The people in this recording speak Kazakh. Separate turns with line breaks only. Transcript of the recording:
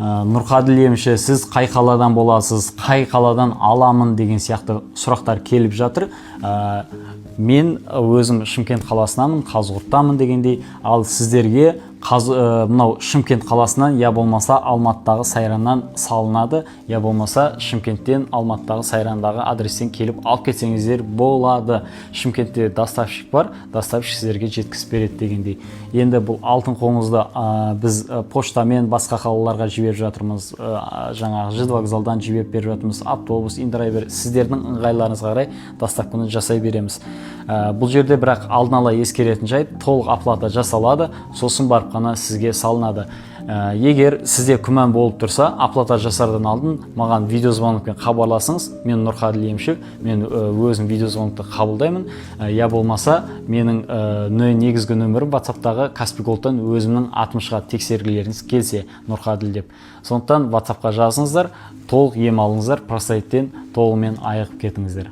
Нұрқаділ емші, сіз қай қаладан боласыз, қай қаладан аламын деген сияқты сұрақтар келіп жатыр. Мен өзім Шымкент қаласынамын, Қазығұрттамын дегендей, ал сіздерге мынау Шымкент қаласынан, я болмаса Алматыдағы Сайраннан салынады, я болмаса Шымкенттен Алматыдағы Сайрандағы адрестен келіп алып кетсеңіздер болады. Шымкентте доставщик бар, доставщик сіздерге жеткізіп береді дегендей. Енді бұл алтын қоңызды біз поштамен басқа қалаларға жіберіп жатырмыз, жаңағы ЖД вокзалдан жіберіп беріп жатырмыз, автобус, индрайвер, сіздердің ыңғайларыңызға қарай доставканы жасай береміз. Бұл жерде бірақ алдын ала ескеретін жайт, толық оплата жасалады, сосын барып қана сізге салынады. Егер сізде күмән болып тұрса, оплата жасардан алдын маған видеозвонокпен хабарласыңыз. Мен Нұрқаділ емші, мен өзім видеозвонокты қабылдаймын. Я болмаса менің негізгі нөмірім WhatsApp-тағы Каспий Голдтан өзімнің атым шығады, тексергілеріңіз келсе Нұрқаділ деп. Сондықтан WhatsApp-қа жазыңыздар, толық ем алыңыздар, простайттен толығымен айығып кетіңіздер.